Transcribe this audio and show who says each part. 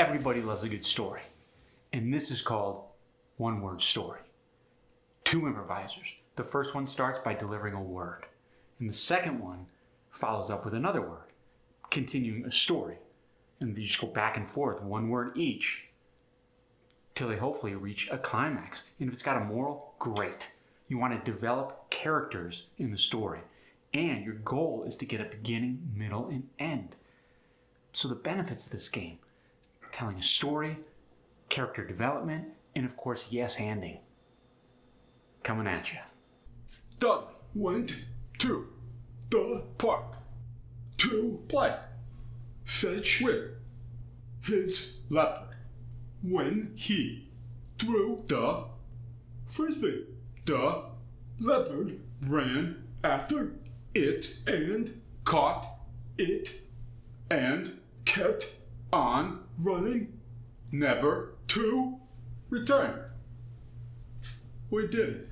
Speaker 1: Everybody loves a good story. And this is called one-word story. Two improvisers. The first one starts by delivering a word. And the second one follows up with another word, continuing a story. And they just go back and forth, one word each, till they hopefully reach a climax. And if it's got a moral, great. You want to develop characters in the story. And your goal is to get a beginning, middle, and end. So the benefits of this game: telling a story, character development, and of course, yes-handing. Coming at you.
Speaker 2: Dudley went to the park to play fetch with his leopard. When he threw the frisbee, the leopard ran after it and caught it and kept on running, never to return. We did it.